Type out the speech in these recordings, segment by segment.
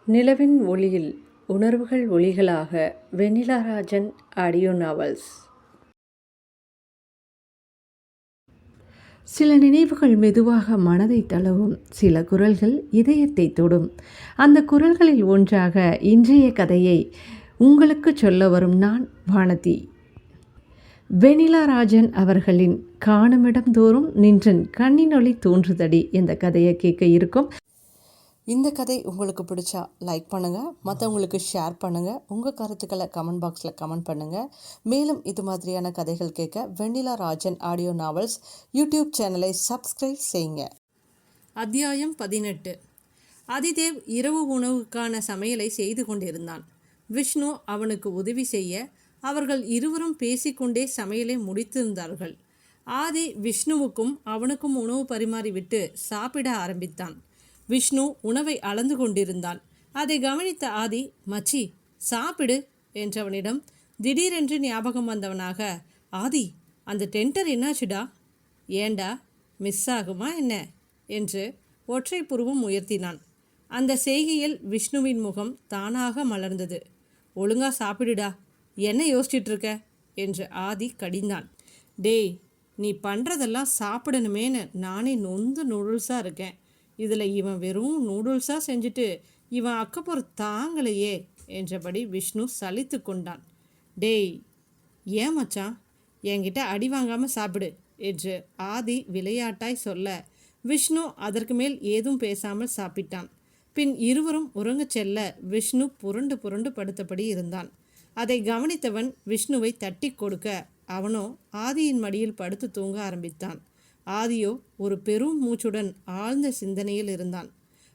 நிலவின் ஒளியில் உணர்வுகள் ஒளிகளாக வெண்ணிலா ராஜன் ஆடியோ நாவல்ஸ். சில நினைவுகள் மெதுவாக மனதை தழுவும், சில குரல்கள் இதயத்தை தொடும். அந்த குரல்களில் ஒன்றாக இன்றைய கதையை உங்களுக்கு சொல்ல வரும் நான் வானதி. வெண்ணிலா ராஜன் அவர்களின் காணுமிடம் தோறும் நின்றன் கண்ணினொளி தோன்றுதடி இந்த கதையை கேட்க இருக்கும். இந்த கதை உங்களுக்கு பிடிச்சா லைக் பண்ணுங்கள், மற்றவங்களுக்கு ஷேர் பண்ணுங்கள், உங்கள் கருத்துக்களை கமெண்ட் பாக்ஸில் கமெண்ட் பண்ணுங்கள். மேலும் இது மாதிரியான கதைகள் கேட்க வெண்ணிலா ராஜன் ஆடியோ நாவல்ஸ் யூடியூப் சேனலை சப்ஸ்கிரைப் செய்யுங்க. அத்தியாயம் 18. அதிதேவ் இரவு உணவுக்கான சமையலை செய்து கொண்டிருந்தான். விஷ்ணு அவனுக்கு உதவி செய்ய அவர்கள் இருவரும் பேசிக்கொண்டே சமையலை முடித்திருந்தார்கள். ஆதி விஷ்ணுவுக்கும் அவனுக்கும் உணவு பரிமாறிவிட்டு சாப்பிட ஆரம்பித்தான். விஷ்ணு உணவை அளந்து கொண்டிருந்தான். அதை கவனித்த ஆதி, மச்சி சாப்பிடு என்றவனிடம் திடீரென்று ஞாபகம் வந்தவனாக, ஆதி அந்த டெண்டர் என்னாச்சுடா? ஏண்டா மிஸ் ஆகுமா என்ன என்று ஒற்றை புருவம் உயர்த்தினான். அந்த செய்கையில் விஷ்ணுவின் முகம் தானாக மலர்ந்தது. ஒழுங்கா சாப்பிடுடா, என்ன யோசிச்சுட்டு இருக்க என்று ஆதி கடிந்தான். டேய், நீ பண்ணுறதெல்லாம் சாப்பிடணுமேனு நானே நொந்து நூடுல்ஸாக இருக்கேன். இதில் இவன் வெறும் நூடுல்ஸாக செஞ்சுட்டு இவன் அக்கப்போர் தாங்கலையே என்றபடி விஷ்ணு சலித்து கொண்டான். டேய், ஏன் மச்சான் என்கிட்ட அடி வாங்காமல் சாப்பிடு என்று ஆதி விளையாட்டாய் சொல்ல விஷ்ணு அதற்கு மேல் ஏதும் பேசாமல் சாப்பிட்டான். பின் இருவரும் உறங்கச் செல்ல விஷ்ணு புரண்டு புரண்டு படுத்தபடி இருந்தான். அதை கவனித்தவன் விஷ்ணுவை தட்டி கொடுக்க அவனோ ஆதியின் மடியில் படுத்து தூங்க ஆரம்பித்தான். ஆதியோ ஒரு பெரும் மூச்சுடன் ஆழ்ந்த சிந்தனையில் இருந்தான்.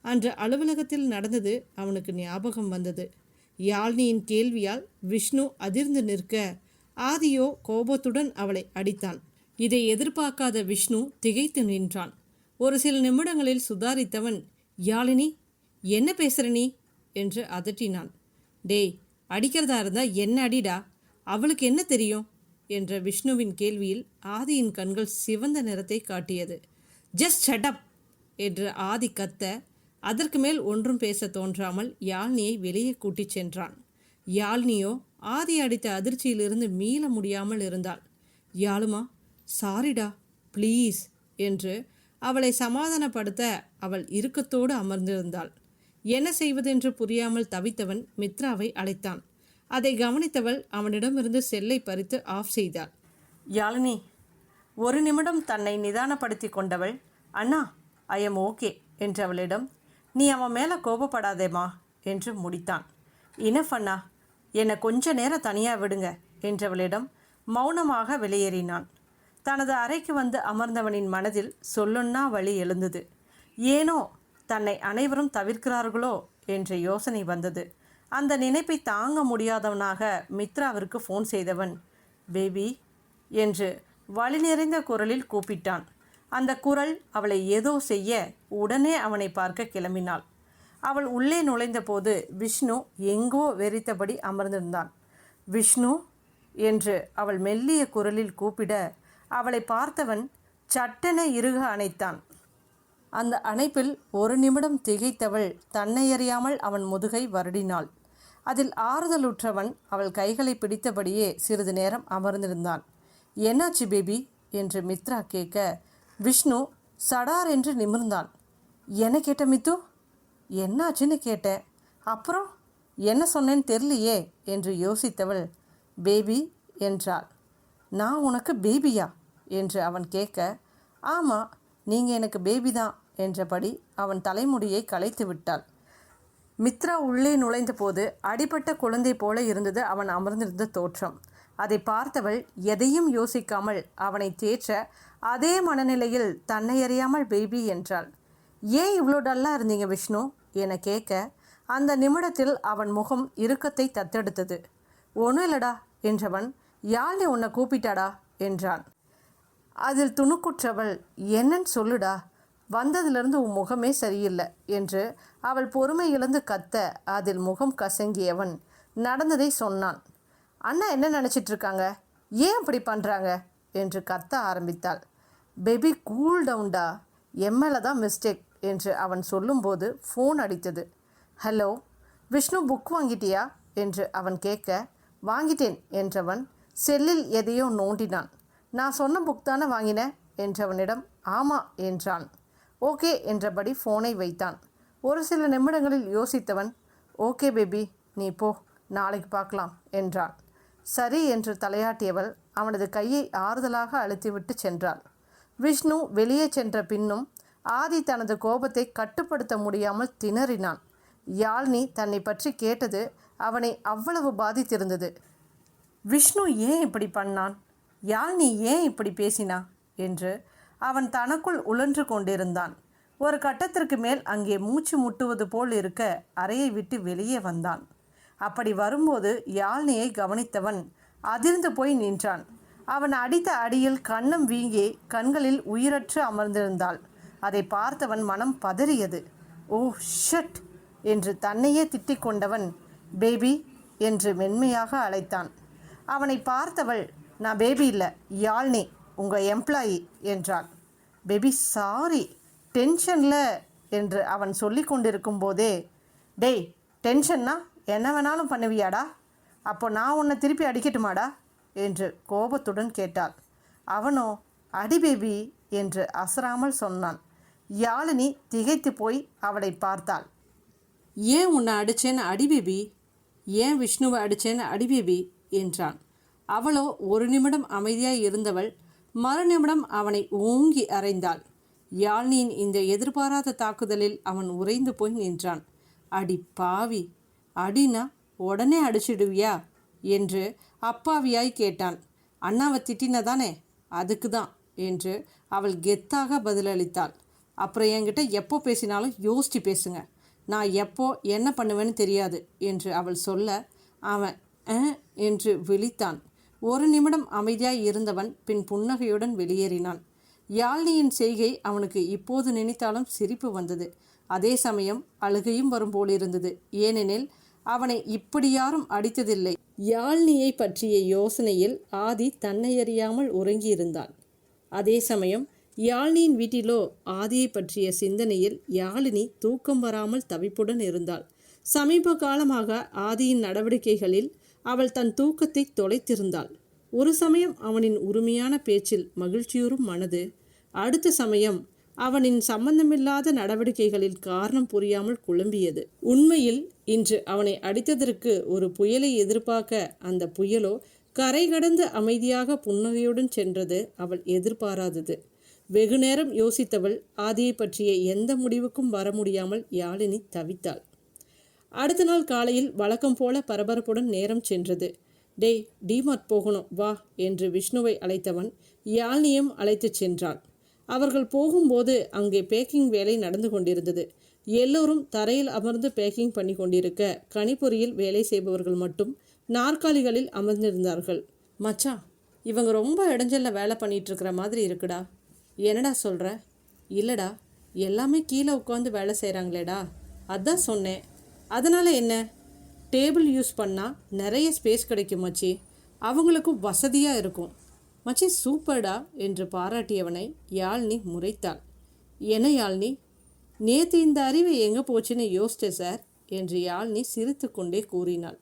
அன்று அலுவலகத்தில் நடந்தது அவனுக்கு ஞாபகம் வந்தது. யாழ்னியின் கேள்வியால் விஷ்ணு அதிர்ந்து நிற்க ஆதியோ கோபத்துடன் அவளை அடித்தான். இதை எதிர்பார்க்காத விஷ்ணு திகைத்து நின்றான். ஒரு சில நிமிடங்களில் சுதாரித்தவன், யாழினி என்ன பேசுற நீ என்று அதட்டினான். டேய், அடிக்கிறதா இருந்தா என்ன அடிடா, அவளுக்கு என்ன தெரியும் என்ற விஷ்ணுவின் கேள்வியில் ஆதியின் கண்கள் சிவந்த நிறத்தை காட்டியது. ஜஸ்ட் ஷட் அப் என்று ஆதி கத்த, அதற்கு மேல் ஒன்றும் பேச தோன்றாமல் யாழ்னியை வெளியே கூட்டிச் சென்றான். யாழ்னியோ ஆதி அடித்த அதிர்ச்சியிலிருந்து மீள முடியாமல் இருந்தாள். யாழுமா, சாரிடா ப்ளீஸ் என்று அவளை சமாதானப்படுத்த அவள் இறுக்கத்தோடு அமர்ந்திருந்தாள். என்ன செய்வதென்று புரியாமல் தவித்தவன் மித்ராவை அழைத்தான். அதை கவனித்தவள் அவனிடமிருந்து செல்லை பறித்து ஆஃப் செய்தாள். யாழினி ஒரு நிமிடம் தன்னை நிதானப்படுத்தி கொண்டவள், அண்ணா ஐ எம் ஓகே என்றவளிடம், நீ அவன் மேலே கோபப்படாதேம்மா என்று முடித்தான். இனஃப் அண்ணா, என்னை கொஞ்ச நேரம் தனியாக விடுங்க என்றவளிடம் மௌனமாக வெளியேறினான். தனது அறைக்கு வந்து அமர்ந்தவனின் மனதில் சொல்லுன்னா வழி எழுந்தது. ஏனோ தன்னை அனைவரும் தவிர்க்கிறார்களோ என்ற யோசனை வந்தது. அந்த நினைப்பை தாங்க முடியாதவனாக மித்ராவிற்கு ஃபோன் செய்தவன், பேபி என்று வலி நிறைந்த குரலில் கூப்பிட்டான். அந்த குரல் அவளை ஏதோ செய்ய உடனே அவனை பார்க்க கிளம்பினாள். அவள் உள்ளே நுழைந்த போது விஷ்ணு எங்கோ வெறித்தபடி அமர்ந்திருந்தான். விஷ்ணு என்று அவள் மெல்லிய குரலில் கூப்பிட அவளை பார்த்தவன் சட்டென இறுக அணைத்தான். அந்த அணைப்பில் ஒரு நிமிடம் திகைத்தவள் தன்னையறியாமல் அவன் முதுகை வருடினாள். அதில் ஆறுதலுற்றவன் அவள் கைகளை பிடித்தபடியே சிறிது நேரம் அமர்ந்திருந்தான். என்னாச்சு பேபி என்று மித்ரா கேட்க விஷ்ணு சடார் என்று நிமிர்ந்தான். என்ன கேட்ட மித்து? என்னாச்சுன்னு கேட்டேன், அப்புறம் என்ன சொன்னேன்னு தெரியலையே என்று யோசித்தவள் பேபி என்றாள். நான் உனக்கு பேபியா என்று அவன் கேட்க, ஆமாம் நீங்கள் எனக்கு பேபி தான் என்றபடி அவன் தலைமுடியை கலைத்து விட்டாள். மித்ரா உள்ளே நுழைந்த போது அடிபட்ட குழந்தை போல இருந்தது அவன் அமர்ந்திருந்த தோற்றம். அதை பார்த்தவள் எதையும் யோசிக்காமல் அவனை தேற்ற அதே மனநிலையில் தன்னை அறியாமல் பேபி என்றாள். ஏன் இவ்வளோ டல்லாக இருந்தீங்க விஷ்ணு என கேட்க அந்த நிமிடத்தில் அவன் முகம் இறுக்கத்தை தத்தெடுத்தது. ஒன்றும் இல்லடா என்றவன், யாழ்னி உன்னை கூப்பிட்டாடா என்றான். அதில் துணுக்குற்றவள், என்னன்னு சொல்லுடா, வந்ததிலிருந்து உன் முகமே சரியில்லை என்று அவள் பொறுமை இழந்து கத்த அதில் முகம் கசங்கியவன் நடந்ததை சொன்னான். அண்ணா என்ன நினச்சிட்ருக்காங்க, ஏன் அப்படி பண்ணுறாங்க என்று கத்த ஆரம்பித்தாள். பேபி கூல் டவுன்டா, எம்எல்ஏ தான் மிஸ்டேக் என்று அவன் சொல்லும்போது ஃபோன் அடித்தது. ஹலோ, விஷ்ணு புக் வாங்கிட்டியா என்று அவன் கேட்க, வாங்கிட்டேன் என்றவன் செல்லில் எதையோ நோண்டினான். நான் சொன்ன புக் தானே வாங்கினேன் என்றவனிடம் ஆமாம் என்றான். ஓகே என்றபடி ஃபோனை வைத்தான். ஒரு சில நிமிடங்களில் யோசித்தவன், ஓகே பேபி, நீ போ, நாளைக்கு பார்க்கலாம் என்றான். சரி என்று தலையாட்டியவள் அவனது கையை ஆறுதலாக அழுத்திவிட்டு சென்றாள். விஷ்ணு வெளியே சென்ற பின்னும் ஆதி தனது கோபத்தை கட்டுப்படுத்த முடியாமல் திணறினான். யாழ்னி தன்னை பற்றி கேட்டது அவனை அவ்வளவு பாதித்திருந்தது. விஷ்ணு ஏன் இப்படி பண்ணான், யாழ்னி ஏன் இப்படி பேசினா என்று அவன் தனக்குள் உழன்று கொண்டிருந்தான். ஒரு கட்டத்திற்கு மேல் அங்கே மூச்சு முட்டுவது போல் இருக்க அறையை விட்டு வெளியே வந்தான். அப்படி வரும்போது யாழ்னியை கவனித்தவன் அதிர்ந்து போய் நின்றான். அவன் அடித்த அடியில் கன்னம் வீங்கி கண்களில் உயிரற்று அமர்ந்திருந்தாள். அதை பார்த்தவன் மனம் பதறியது. ஓ ஷட் என்று தன்னையே திட்டிக் கொண்டவன் பேபி என்று மென்மையாக அழைத்தான். அவனை பார்த்தவள், நான் பேபி இல்லை, யாழ்னி, உங்கள் எம்ப்ளாயி என்றாள். பேபி சாரி, டென்ஷனில் என்று அவன் சொல்லி கொண்டிருக்கும் போதே, டேய் டென்ஷன்னா என்ன வேணாலும் பண்ணுவியாடா, அப்போ நான் உன்னை திருப்பி அடிக்கட்டுமாடா என்று கோபத்துடன் கேட்டாள். அவனோ அடி பேபி என்று அசராமல் சொன்னான். யாழினி திகைத்து போய் அவளை பார்த்தாள். ஏன் உன்னை அடிச்சேன்னு அடி பேபி, ஏன் விஷ்ணுவை அடிச்சேன்னு அடி பேபி என்றான். அவளோ ஒரு நிமிடம் அமைதியாய் இருந்தவள் மறுநிமிடம் அவனை ஓங்கி அறைந்தாள். யாழ்னியின் இந்த எதிர்பாராத தாக்குதலில் அவன் உறைந்து போய் நின்றான். அடி பாவி, அடினா உடனே அடிச்சிடுவியா என்று அப்பாவியாய் கேட்டான். அண்ணாவை திட்டினதானே, அதுக்கு தான் என்று அவள் கெத்தாக பதிலளித்தாள். அப்புறம் என்கிட்ட எப்போ பேசினாலும் யோசித்து பேசுங்க, நான் எப்போ என்ன பண்ணுவேன்னு தெரியாது என்று அவள் சொல்ல அவன் என்று விழித்தான். ஒரு நிமிடம் அமைதியாய் இருந்தவன் பின் புன்னகையுடன் வெளியேறினான். யாழ்னியின் செய்கை அவனுக்கு இப்போது நினைத்தாலும் சிரிப்பு வந்தது. அதே சமயம் அழுகையும் வரும் போலிருந்தது. ஏனெனில் அவனை இப்படி யாரும் அடித்ததில்லை. யாழ்னியை பற்றிய யோசனையில் ஆதி தன்னையறியாமல் உறங்கியிருந்தான். அதே சமயம் யாழ்னியின் வீட்டிலோ ஆதியை பற்றிய சிந்தனையில் யாழினி தூக்கம் வராமல் தவிப்புடன் இருந்தாள். சமீப காலமாக ஆதியின் நடவடிக்கைகளில் அவள் தன் தூக்கத்தை தொலைத்திருந்தாள். ஒரு சமயம் அவனின் உரிமையான பேச்சில் மகிழ்ச்சியுறும் மனது, அடுத்த சமயம் அவனின் சம்பந்தமில்லாத நடவடிக்கைகளில் காரணம் புரியாமல் குழம்பியது. உண்மையில் இன்று அவனை அடித்ததற்கு ஒரு புயலை எதிர்பார்க்க அந்த புயலோ கரை கடந்து அமைதியாக புன்னகையுடன் சென்றது அவள் எதிர்பாராதது. வெகு நேரம் யோசித்தவள் ஆதியை பற்றிய எந்த முடிவுக்கும் வர முடியாமல் யாழினி தவித்தாள். அடுத்த நாள் காலையில் வழக்கம் போல பரபரப்புடன் நேரம் சென்றது. டேய், டிமார்ட் போகணும் வா என்று விஷ்ணுவை அழைத்தவன் யாழ்னியும் அழைத்து சென்றான். அவர்கள் போகும்போது அங்கே பேக்கிங் வேலை நடந்து கொண்டிருந்தது. எல்லோரும் தரையில் அமர்ந்து பேக்கிங் பண்ணி கொண்டிருக்க கணிப்பொறியில் வேலை செய்பவர்கள் மட்டும் நாற்காலிகளில் அமர்ந்திருந்தார்கள். மச்சான், இவங்க ரொம்ப இடைஞ்சலில் வேலை பண்ணிட்டு இருக்கிற மாதிரி இருக்குடா. என்னடா சொல்கிற? இல்லைடா, எல்லாமே கீழே உட்காந்து வேலை செய்கிறாங்களேடா, அதான் சொன்னேன். அதனால் என்ன, டேபிள் யூஸ் பண்ணால் நிறைய ஸ்பேஸ் கிடைக்கும் மச்சி, அவங்களுக்கும் வசதியாக இருக்கும். மச்சி சூப்பர்டா என்று பாராட்டியவனை யாழ்னி முறைத்தாள். என்ன யாழ்னி, நேற்று இந்த அறிவு எங்கே போச்சுன்னு யோசிச்சேன் சார் என்று யாழ்னி சிரித்து கொண்டே கூறினாள்.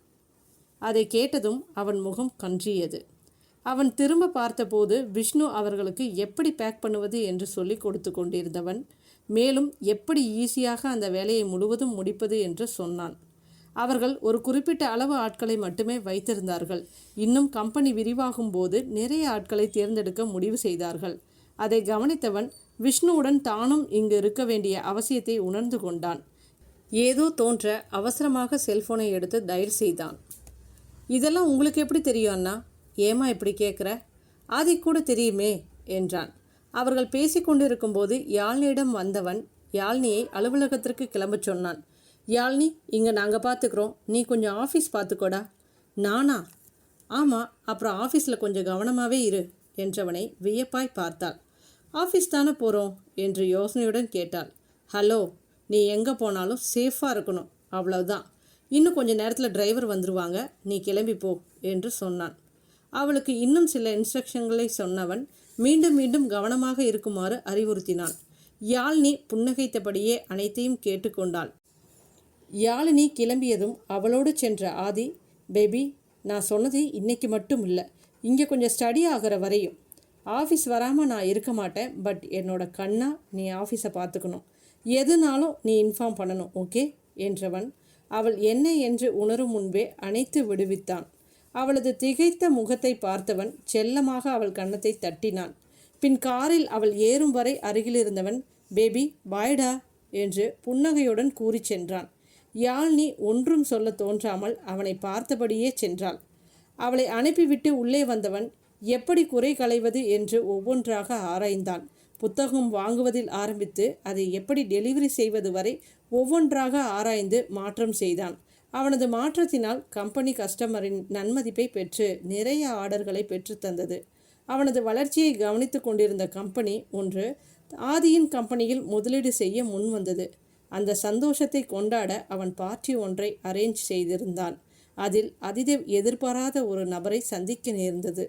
அதை கேட்டதும் அவன் முகம் கன்றியது. அவன் திரும்ப பார்த்தபோது விஷ்ணு அவர்களுக்கு எப்படி பேக் பண்ணுவது என்று சொல்லி கொடுத்து கொண்டிருந்தவன் மேலும் எப்படி ஈஸியாக அந்த வேலையை முழுவதும் முடிப்பது என்று சொன்னான். அவர்கள் ஒரு குறிப்பிட்ட அளவு ஆட்களை மட்டுமே வைத்திருந்தார்கள். இன்னும் கம்பெனி விரிவாகும் போது நிறைய ஆட்களை தேர்ந்தெடுக்க முடிவு செய்தார்கள். அதை கவனித்தவன் விஷ்ணுவுடன் தானும் இங்கு இருக்க வேண்டிய அவசியத்தை உணர்ந்து கொண்டான். ஏதோ தோன்ற அவசரமாக செல்போனை எடுத்து டயல் செய்தான். இதெல்லாம் உங்களுக்கு எப்படி தெரியும் அண்ணா? ஏமா இப்படி கேட்குற? ஆதி கூட தெரியுமே என்றான். அவர்கள் பேசிக்கொண்டிருக்கும்போது யாழ்னியிடம் வந்தவன் யாழ்னியை அலுவலகத்திற்கு கிளம்ப சொன்னான். யாழ்னி, இங்கே நாங்கள் பார்த்துக்குறோம், நீ கொஞ்சம் ஆஃபீஸ் பார்த்துக்கோடா. நானா? ஆமாம், அப்புறம் ஆஃபீஸில் கொஞ்சம் கவனமாகவே இரு என்றவனை வியப்பாய் பார்த்தாள். ஆஃபீஸ் தானே போகிறோம் என்று யோசனையுடன் கேட்டாள். ஹலோ, நீ எங்கே போனாலும் சேஃபாக இருக்கணும், அவ்வளவுதான். இன்னும் கொஞ்சம் நேரத்தில் டிரைவர் வந்துடுவாங்க, நீ கிளம்பி போ என்று சொன்னான். அவளுக்கு இன்னும் சில இன்ஸ்ட்ரக்ஷன்களை சொன்னவன் மீண்டும் மீண்டும் கவனமாக இருக்குமாறு அறிவுறுத்தினான். யாழ்னி புன்னகைத்தபடியே அனைத்தையும் கேட்டுக்கொண்டாள். யாழினி கிளம்பியதும் அவளோடு சென்ற ஆதி, பேபி, நான் சொன்னது இன்னைக்கு மட்டும் இல்லை, இங்கே கொஞ்சம் ஸ்டடி ஆகிற வரையும். ஆஃபீஸ் வராமல் நான் இருக்க மாட்டேன். பட் என்னோட கண்ணா நீ ஆஃபீஸை பார்த்துக்கணும். எதுனாலும் நீ இன்ஃபார்ம் பண்ணணும், ஓகே என்றவன் அவள் என்ன என்று உணரும் முன்பே அணைத்து விடுவித்தான். அவளது திகைத்த முகத்தை பார்த்தவன் செல்லமாக அவள் கன்னத்தை தட்டினான். பின் காரில் அவள் ஏறும் வரை அருகிலிருந்தவன், பேபி பாய்டா என்று புன்னகையுடன் கூறி சென்றான். யாழ்னி ஒன்றும் சொல்ல தோன்றாமல் அவனை பார்த்தபடியே சென்றாள். அவளை அனுப்பிவிட்டு உள்ளே வந்தவன் எப்படி குறை களைவது என்று ஒவ்வொன்றாக ஆராய்ந்தான். புத்தகம் வாங்குவதில் ஆரம்பித்து அதை எப்படி டெலிவரி செய்வது வரை ஒவ்வொன்றாக ஆராய்ந்து மாற்றம் செய்தான். அவனது மாற்றத்தினால் கம்பெனி கஸ்டமரின் நன்மதிப்பை பெற்று நிறைய ஆர்டர்களை பெற்று தந்தது. அவனது வளர்ச்சியை கவனித்து கொண்டிருந்த கம்பெனி ஒன்று ஆதியின் கம்பெனியில் முதலீடு செய்ய முன் வந்தது. அந்த சந்தோஷத்தை கொண்டாட அவன் பார்ட்டி ஒன்றை அரேஞ்ச் செய்திருந்தான். அதில் அதிதேவ் எதிர்பாராத ஒரு நபரை சந்திக்க நேர்ந்தது.